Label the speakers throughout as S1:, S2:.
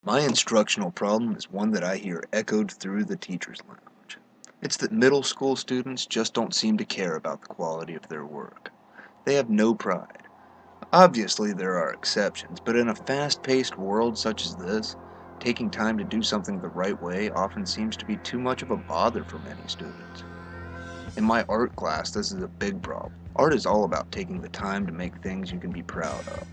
S1: My instructional problem is one that I hear echoed through the teacher's lounge. It's that middle school students just don't seem to care about the quality of their work. They have no pride. Obviously, there are exceptions, but in a fast-paced world such as this, taking time to do something the right way often seems to be too much of a bother for many students. In my art class, this is a big problem. Art is all about taking the time to make things you can be proud of.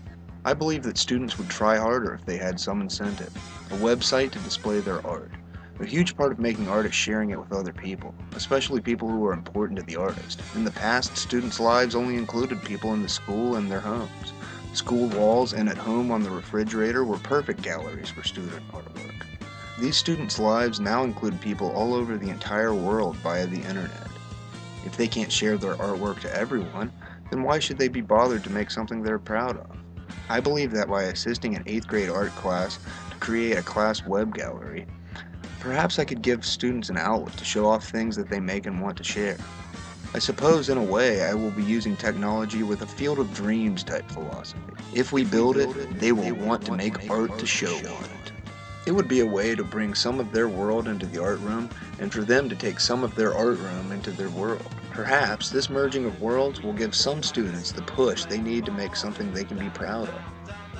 S1: I believe that students would try harder if they had some incentive, a website to display their art. A huge part of making art is sharing it with other people, especially people who are important to the artist. In the past, students' lives only included people in the school and their homes. School walls and at home on the refrigerator were perfect galleries for student artwork. These students' lives now include people all over the entire world via the internet. If they can't share their artwork to everyone, then why should they be bothered to make something they're proud of? I believe that by assisting an 8th grade art class to create a class web gallery, perhaps I could give students an outlet to show off things that they make and want to share. I suppose in a way I will be using technology with a field of dreams type philosophy. If we build it, they will want to make art to show on it. It would be a way to bring some of their world into the art room and for them to take some of their art room into their world. Perhaps this merging of worlds will give some students the push they need to make something they can be proud of.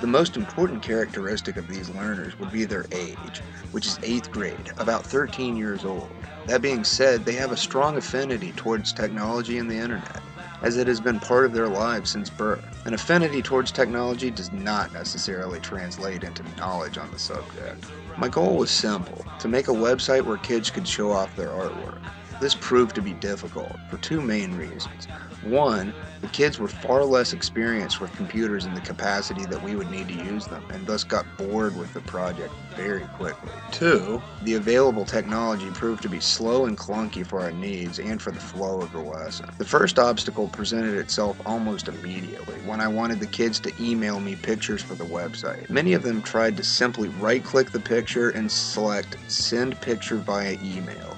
S1: The most important characteristic of these learners would be their age, which is 8th grade, about 13 years old. That being said, they have a strong affinity towards technology and the internet, as it has been part of their lives since birth. An affinity towards technology does not necessarily translate into knowledge on the subject. My goal was simple, to make a website where kids could show off their artwork. This proved to be difficult for two main reasons. One, the kids were far less experienced with computers in the capacity that we would need to use them, and thus got bored with the project very quickly. Two, the available technology proved to be slow and clunky for our needs and for the flow of the lesson. The first obstacle presented itself almost immediately when I wanted the kids to email me pictures for the website. Many of them tried to simply right-click the picture and select Send Picture via email,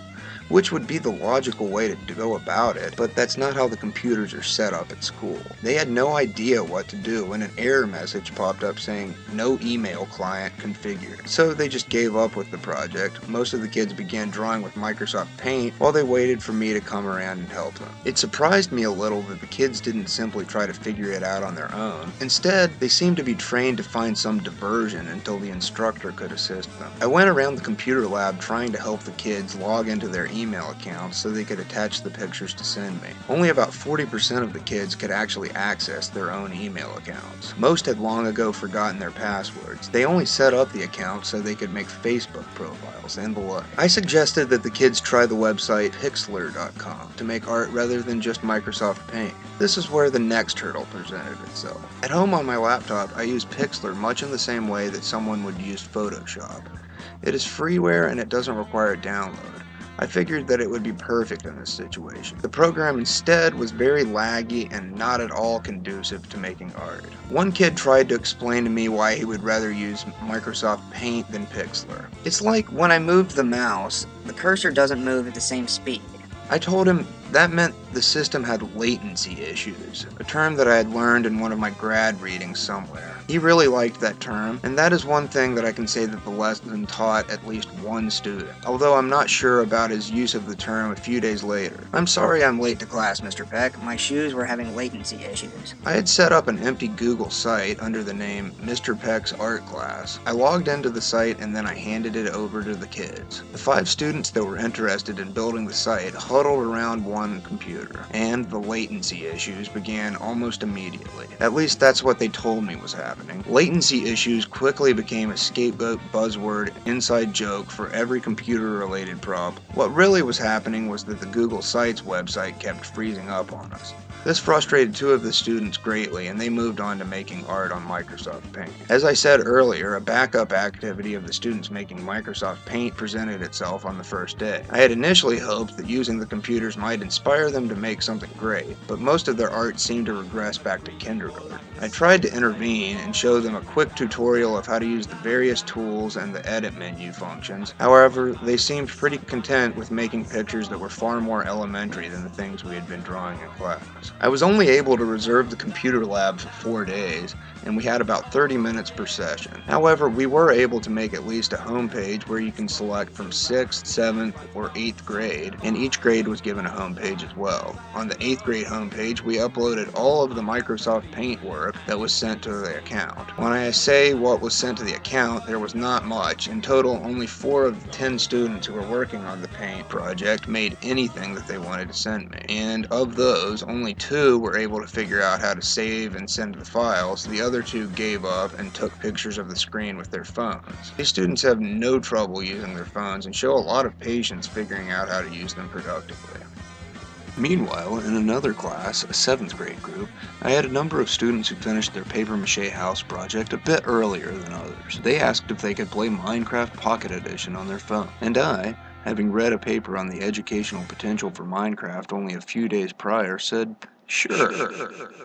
S1: which would be the logical way to go about it, but that's not how the computers are set up at school. They had no idea what to do when an error message popped up saying no email client configured. So they just gave up with the project. Most of the kids began drawing with Microsoft Paint while they waited for me to come around and help them. It surprised me a little that the kids didn't simply try to figure it out on their own. Instead, they seemed to be trained to find some diversion until the instructor could assist them. I went around the computer lab trying to help the kids log into their email accounts so they could attach the pictures to send me. Only about 40% of the kids could actually access their own email accounts. Most had long ago forgotten their passwords. They only set up the account so they could make Facebook profiles and the like. I suggested that the kids try the website Pixlr.com to make art rather than just Microsoft Paint. This is where the next hurdle presented itself. At home on my laptop, I use Pixlr much in the same way that someone would use Photoshop. It is freeware and it doesn't require a download. I figured that it would be perfect in this situation. The program instead was very laggy and not at all conducive to making art. One kid tried to explain to me why he would rather use Microsoft Paint than Pixlr.
S2: It's like when I move the mouse, the cursor doesn't move at the same speed.
S1: I told him that meant the system had latency issues, a term that I had learned in one of my grad readings somewhere. He really liked that term, and that is one thing that I can say that the lesson taught at least one student, although I'm not sure about his use of the term a few days later.
S2: I'm sorry I'm late to class, Mr. Peck. My shoes were having latency issues.
S1: I had set up an empty Google site under the name Mr. Peck's Art Class. I logged into the site and then I handed it over to the kids. The 5 students that were interested in building the site huddled around one computer, and the latency issues began almost immediately. At least that's what they told me was happening. Latency issues quickly became a scapegoat buzzword inside joke for every computer-related problem. What really was happening was that the Google Sites website kept freezing up on us. This frustrated 2 of the students greatly, and they moved on to making art on Microsoft Paint. As I said earlier, a backup activity of the students making Microsoft Paint presented itself on the first day. I had initially hoped that using the computers might inspire them to make something great, but most of their art seemed to regress back to kindergarten. I tried to intervene and show them a quick tutorial of how to use the various tools and the edit menu functions. However, they seemed pretty content with making pictures that were far more elementary than the things we had been drawing in class. I was only able to reserve the computer lab for 4 days, and we had about 30 minutes per session. However, we were able to make at least a home page where you can select from 6th, 7th, or 8th grade, and each grade was given a home page as well. On the 8th grade home page, we uploaded all of the Microsoft Paint work that was sent to the account. When I say what was sent to the account, there was not much. In total, only 4 of the 10 students who were working on the Paint project made anything that they wanted to send me, and of those, only 2 were able to figure out how to save and send the files. The other 2 gave up and took pictures of the screen with their phones. These students have no trouble using their phones and show a lot of patience figuring out how to use them productively. Meanwhile, in another class, a 7th grade group, I had a number of students who finished their papier-mâché house project a bit earlier than others. They asked if they could play Minecraft Pocket Edition on their phone, and I, having read a paper on the educational potential for Minecraft only a few days prior, said, "Sure."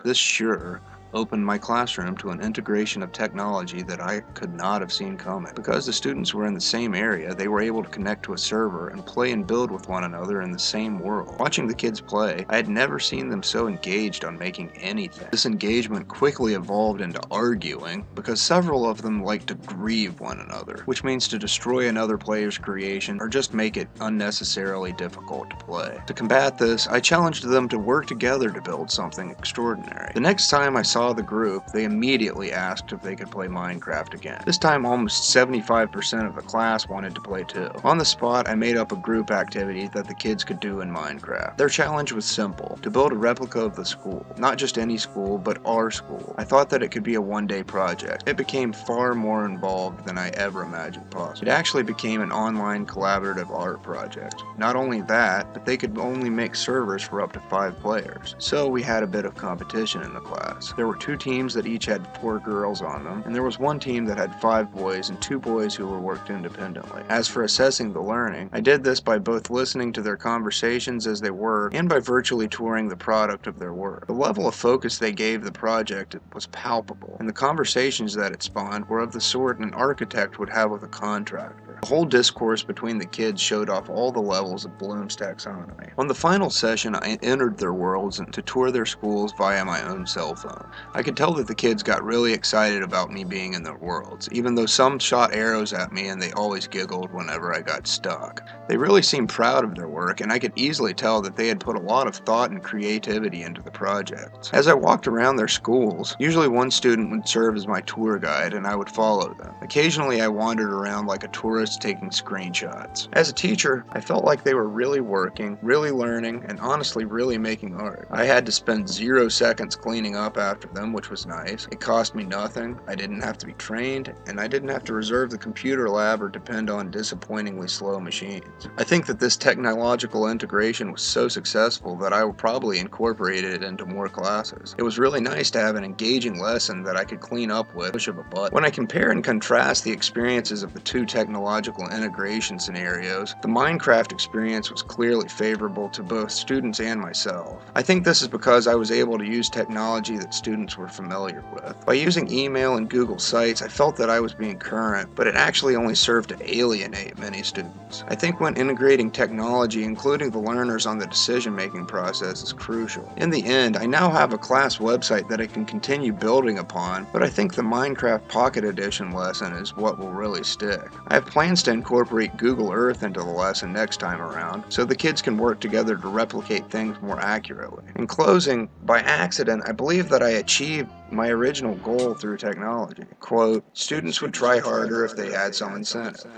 S1: This "sure" opened my classroom to an integration of technology that I could not have seen coming. Because the students were in the same area, they were able to connect to a server and play and build with one another in the same world. Watching the kids play, I had never seen them so engaged on making anything. This engagement quickly evolved into arguing because several of them like to grieve one another, which means to destroy another player's creation or just make it unnecessarily difficult to play. To combat this, I challenged them to work together to build something extraordinary. The next time I saw the group, they immediately asked if they could play Minecraft again. This time almost 75% of the class wanted to play too. On the spot, I made up a group activity that the kids could do in Minecraft. Their challenge was simple: to build a replica of the school. Not just any school, but our school. I thought that it could be a one-day project. It became far more involved than I ever imagined possible. It actually became an online collaborative art project. Not only that, but they could only make servers for up to 5 players. So we had a bit of competition in the class. There were 2 teams that each had 4 girls on them, and there was one team that had 5 boys and 2 boys who were worked independently. As for assessing the learning, I did this by both listening to their conversations as they worked and by virtually touring the product of their work. The level of focus they gave the project was palpable, and the conversations that it spawned were of the sort an architect would have with a contractor. The whole discourse between the kids showed off all the levels of Bloom's taxonomy. On the final session, I entered their worlds and to tour their schools via my own cell phone. I could tell that the kids got really excited about me being in their worlds, even though some shot arrows at me and they always giggled whenever I got stuck. They really seemed proud of their work, and I could easily tell that they had put a lot of thought and creativity into the projects. As I walked around their schools, usually one student would serve as my tour guide and I would follow them. Occasionally I wandered around like a tourist taking screenshots. As a teacher, I felt like they were really working, really learning, and honestly really making art. I had to spend 0 seconds cleaning up after them, which was nice. It cost me nothing, I didn't have to be trained, and I didn't have to reserve the computer lab or depend on disappointingly slow machines. I think that this technological integration was so successful that I will probably incorporate it into more classes. It was really nice to have an engaging lesson that I could clean up with a push of a button. When I compare and contrast the experiences of the 2 technological integration scenarios, the Minecraft experience was clearly favorable to both students and myself. I think this is because I was able to use technology that students were familiar with. By using email and Google Sites, I felt that I was being current, but it actually only served to alienate many students. I think when integrating technology, including the learners on the decision-making process, is crucial. In the end, I now have a class website that I can continue building upon, but I think the Minecraft Pocket Edition lesson is what will really stick. I have plans to incorporate Google Earth into the lesson next time around, so the kids can work together to replicate things more accurately. In closing, by accident, I believe that I achieved my original goal through technology. Quote, "Students would try harder if they had some incentive.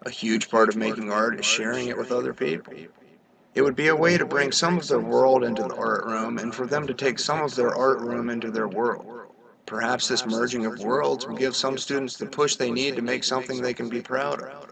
S1: A huge part of making art is sharing it with other people. It would be a way to bring some of their world into the art room and for them to take some of their art room into their world. Perhaps this merging of worlds will give some students the push they need to make something they can be proud of.